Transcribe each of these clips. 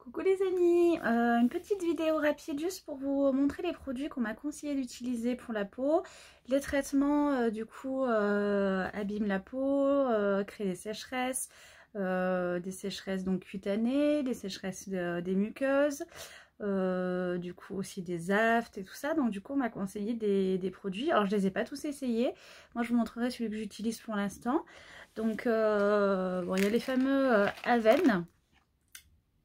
Coucou les amis, une petite vidéo rapide juste pour vous montrer les produits qu'on m'a conseillé d'utiliser pour la peau. Les traitements abîment la peau, créent des sécheresses donc cutanées, des sécheresses des muqueuses, du coup aussi des aftes et tout ça. Donc du coup on m'a conseillé des produits. Alors je les ai pas tous essayés, moi je vous montrerai celui que j'utilise pour l'instant. Donc bon, il y a les fameux Aven.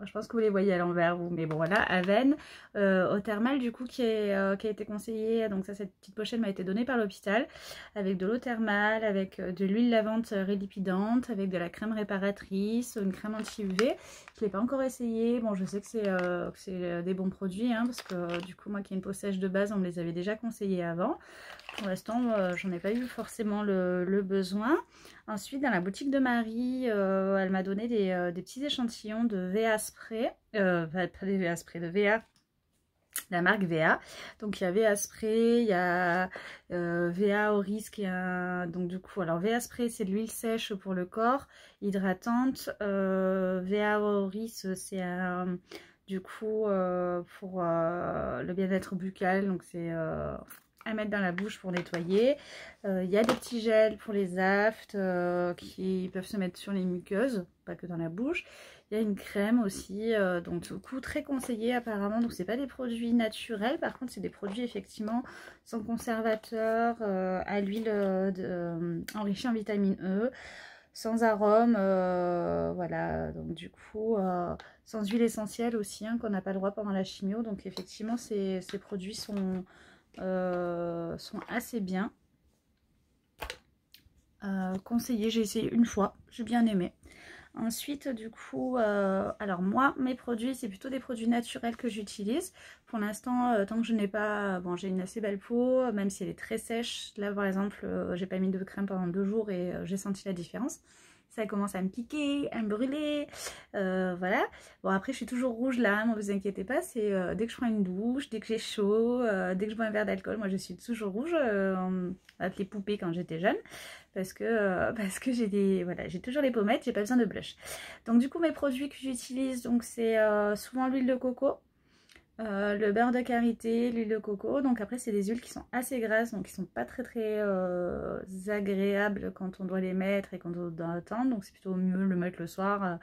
Je pense que vous les voyez à l'envers, vous, mais bon voilà, Aven, au thermal du coup qui a été conseillé. Donc ça, cette petite pochette m'a été donnée par l'hôpital, avec de l'eau thermale, avec de l'huile lavante rélipidante, avec de la crème réparatrice, une crème anti-UV. Je ne l'ai pas encore essayé. Bon, je sais que c'est des bons produits, hein, parce que du coup moi qui ai une peau sèche de base, on me les avait déjà conseillés avant. Pour l'instant, j'en ai pas eu forcément le besoin. Ensuite, dans la boutique de Marie, elle m'a donné des petits échantillons de VA Spray. Pas des VA Spray, de VA, la marque VA. Donc, il y a VA Spray, il y a VA Oris qui a... Donc, du coup, alors VA Spray, c'est de l'huile sèche pour le corps, hydratante. VA Oris, c'est du coup pour le bien-être buccal. Donc, c'est... à mettre dans la bouche pour nettoyer. Il y a des petits gels pour les aftes qui peuvent se mettre sur les muqueuses, pas que dans la bouche. Il y a une crème aussi, donc du coup très conseillé apparemment. Donc c'est pas des produits naturels, par contre c'est des produits effectivement sans conservateur, à l'huile enrichie en vitamine E, sans arôme, voilà. Donc du coup sans huile essentielle aussi, hein, qu'on n'a pas le droit pendant la chimio. Donc effectivement ces produits sont assez bien. Conseillé, j'ai essayé une fois, j'ai bien aimé. Ensuite du coup alors moi mes produits c'est plutôt des produits naturels que j'utilise pour l'instant, tant que je n'ai pas, bon j'ai une assez belle peau même si elle est très sèche. Là par exemple j'ai pas mis de crème pendant 2 jours et j'ai senti la différence. Ça commence à me piquer, à me brûler, voilà. Bon après je suis toujours rouge là, ne vous inquiétez pas, c'est dès que je prends une douche, dès que j'ai chaud, dès que je bois un verre d'alcool, moi je suis toujours rouge, avec les poupées quand j'étais jeune, parce que j'ai toujours les pommettes, j'ai pas besoin de blush. Donc du coup mes produits que j'utilise, donc c'est souvent l'huile de coco, le beurre de karité, l'huile de coco. Donc après c'est des huiles qui sont assez grasses, donc qui sont pas très agréables quand on doit les mettre et quand on doit attendre. Donc c'est plutôt mieux le mettre le soir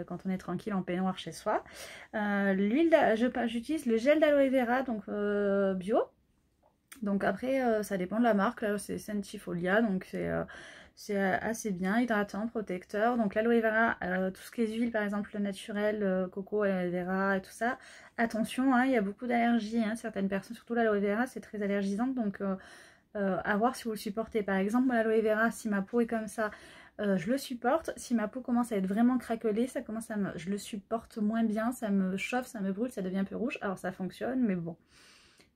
quand on est tranquille en peignoir chez soi. J'utilise le gel d'aloe vera, donc bio. Donc après ça dépend de la marque, là c'est Sentifolia, donc c'est assez bien, hydratant, protecteur. Donc l'aloe vera, tout ce qui est huile par exemple naturel, coco, aloe vera et tout ça, attention, hein, il y a beaucoup d'allergies, hein, certaines personnes, surtout l'aloe vera c'est très allergisant, donc à voir si vous le supportez. Par exemple moi l'aloe vera, si ma peau est comme ça, je le supporte. Si ma peau commence à être vraiment craquelée, je le supporte moins bien, ça me chauffe, ça me brûle, ça devient un peu rouge. Alors ça fonctionne, mais bon,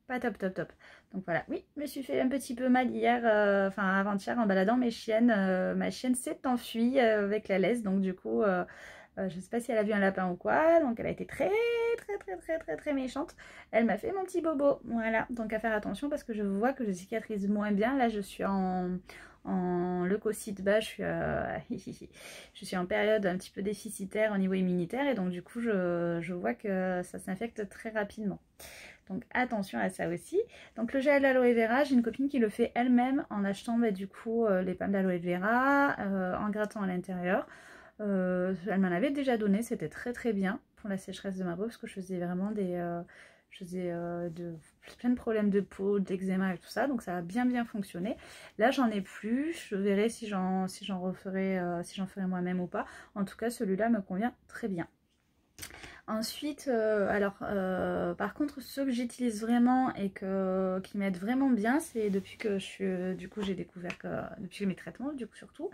pas top top top. Donc voilà, oui, je me suis fait un petit peu mal hier, enfin avant-hier en baladant mes chiennes. Ma chienne s'est enfuie avec la laisse, donc du coup je sais pas si elle a vu un lapin ou quoi, donc elle a été très méchante. Elle m'a fait mon petit bobo, voilà. Donc à faire attention parce que je vois que je cicatrise moins bien. Là je suis en leucocyte bas, je suis en période un petit peu déficitaire au niveau immunitaire, et donc du coup je vois que ça s'infecte très rapidement. Donc attention à ça aussi. Donc le gel d'aloe vera, j'ai une copine qui le fait elle-même en achetant du coup les pommes d'aloe vera, en grattant à l'intérieur. Elle m'en avait déjà donné, c'était très bien pour la sécheresse de ma peau, parce que je faisais vraiment plein de problèmes de peau, d'eczéma et tout ça, donc ça a bien fonctionné. Là j'en ai plus, je verrai si j'en ferai moi-même ou pas. En tout cas celui-là me convient très bien. Ensuite, par contre, ceux que j'utilise vraiment et qui m'aident vraiment bien, c'est depuis que j'ai découvert que, depuis mes traitements, du coup surtout,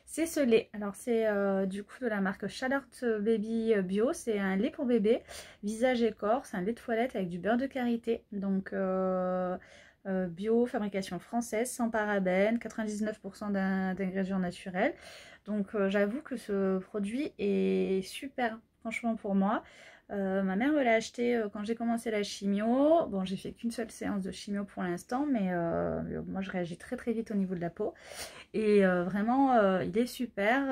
c'est ce lait. Alors c'est du coup de la marque Charlotte Baby Bio, c'est un lait pour bébé, visage et corps, c'est un lait de toilette avec du beurre de karité, donc bio, fabrication française, sans parabènes, 99% d'ingrédients naturels. Donc j'avoue que ce produit est super. franchement pour moi. Ma mère me l'a acheté quand j'ai commencé la chimio. Bon, j'ai fait qu'une seule séance de chimio pour l'instant, mais moi je réagis très très vite au niveau de la peau. Et vraiment, il est super.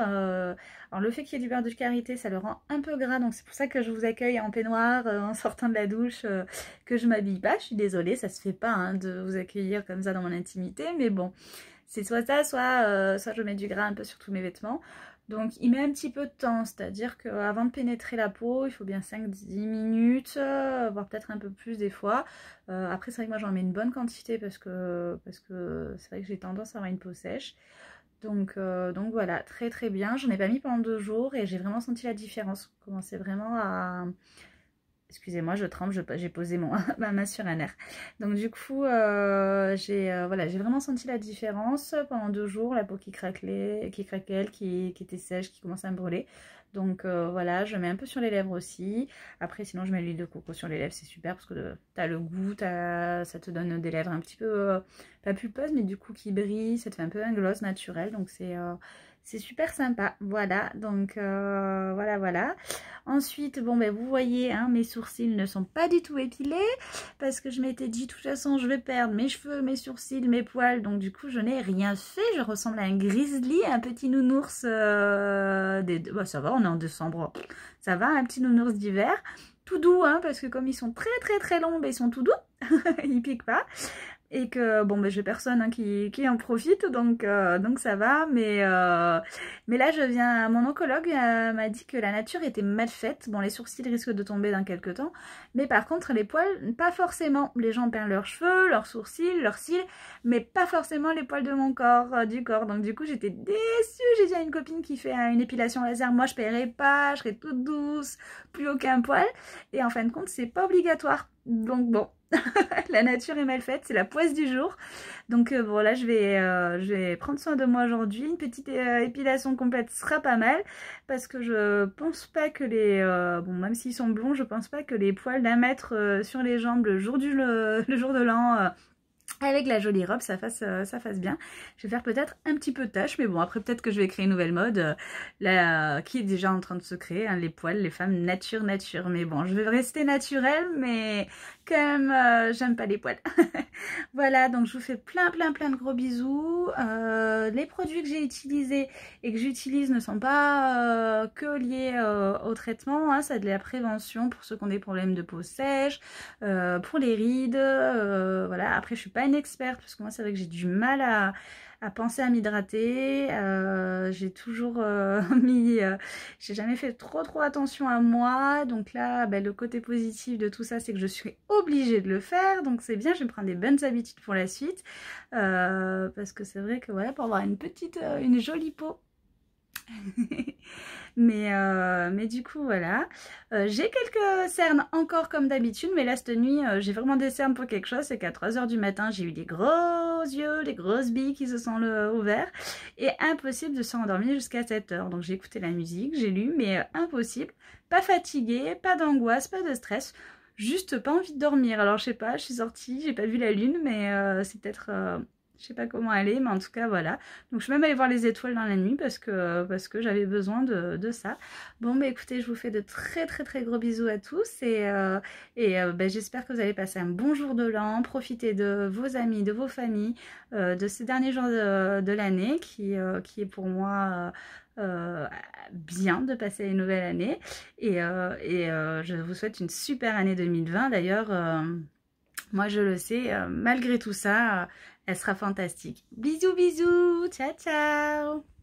Alors le fait qu'il y ait du beurre de karité, ça le rend un peu gras. Donc c'est pour ça que je vous accueille en peignoir en sortant de la douche, que je m'habille pas. Je suis désolée, ça se fait pas hein, de vous accueillir comme ça dans mon intimité. Mais bon, c'est soit ça, soit je mets du gras un peu sur tous mes vêtements. Donc il met un petit peu de temps, c'est-à-dire qu'avant de pénétrer la peau, il faut bien 5-10 minutes, voire peut-être un peu plus des fois. Après c'est vrai que moi j'en mets une bonne quantité parce que c'est vrai que j'ai tendance à avoir une peau sèche. Donc voilà, très très bien. J'en ai pas mis pendant 2 jours et j'ai vraiment senti la différence. Commençait vraiment à... Excusez-moi, je tremble, j'ai posé ma main sur un air. Donc du coup, voilà, j'ai vraiment senti la différence pendant 2 jours, la peau qui craquait, qui était sèche, qui commençait à me brûler. Donc voilà, je mets un peu sur les lèvres aussi. Après, sinon, je mets l'huile de coco sur les lèvres, c'est super parce que tu as le goût, ça te donne des lèvres un petit peu, pas pulpeuses, mais du coup qui brillent, ça te fait un peu un gloss naturel. Donc c'est super sympa. Voilà, donc voilà. Ensuite, bon ben vous voyez, hein, mes sourcils ne sont pas du tout épilés parce que je m'étais dit de toute façon je vais perdre mes cheveux, mes sourcils, mes poils. Donc du coup je n'ai rien fait. Je ressemble à un grizzly, un petit nounours bah, ça va, on est en décembre. Ça va, un petit nounours d'hiver. Tout doux, hein, parce que comme ils sont très très très longs, ben, ils sont tout doux. Ils piquent pas. Et que bon ben j'ai personne hein, qui en profite donc ça va mais là mon oncologue m'a dit que la nature était mal faite. Bon, les sourcils risquent de tomber dans quelques temps, mais par contre les poils pas forcément. Les gens perdent leurs cheveux, leurs sourcils, leurs cils, mais pas forcément les poils de mon corps, du corps. Donc du coup j'étais déçue. J'ai dit à une copine qui fait une épilation laser, moi je paierai pas, je serai toute douce, plus aucun poil, et en fin de compte c'est pas obligatoire. Donc bon, la nature est mal faite, c'est la poisse du jour. Donc bon là je vais prendre soin de moi aujourd'hui. Une petite épilation complète sera pas mal parce que je pense pas que bon, même s'ils sont blonds, je pense pas que les poils d'un mètre sur les jambes le jour de l'an avec la jolie robe ça fasse bien. Je vais faire peut-être un petit peu de tâche, mais bon après peut-être que je vais créer une nouvelle mode qui est déjà en train de se créer, hein, les poils, les femmes nature. Mais bon, je vais rester naturelle, mais quand même j'aime pas les poils. Voilà, donc je vous fais plein de gros bisous. Les produits que j'ai utilisés et que j'utilise ne sont pas que liés au traitement, hein, ça de la prévention pour ceux qui ont des problèmes de peau sèche, pour les rides, voilà. Après je suis pas une experte parce que moi c'est vrai que j'ai du mal à penser à m'hydrater. J'ai toujours j'ai jamais fait trop attention à moi. Donc là ben, le côté positif de tout ça c'est que je suis obligée de le faire, donc c'est bien, je vais prendre des bonnes habitudes pour la suite, parce que c'est vrai que voilà, pour avoir une jolie peau mais du coup voilà, j'ai quelques cernes encore comme d'habitude, mais là cette nuit j'ai vraiment des cernes pour quelque chose. C'est qu'à 3 h du matin j'ai eu des gros yeux, des grosses billes qui se sont ouverts et impossible de s'endormir jusqu'à 7 h. Donc j'ai écouté la musique, j'ai lu, mais impossible, pas fatiguée, pas d'angoisse, pas de stress, juste pas envie de dormir. Alors je sais pas, je suis sortie, j'ai pas vu la lune, mais c'est peut-être je sais pas comment aller, mais en tout cas voilà. Donc je suis même allée voir les étoiles dans la nuit parce que j'avais besoin de ça. Bon bah écoutez, je vous fais de très gros bisous à tous et bah, j'espère que vous allez passer un bon jour de l'an. Profitez de vos amis, de vos familles, de ces derniers jours de l'année qui est pour moi bien de passer une nouvelle année. Et je vous souhaite une super année 2020. D'ailleurs, moi je le sais, malgré tout ça, elle sera fantastique. Bisous, ciao, ciao.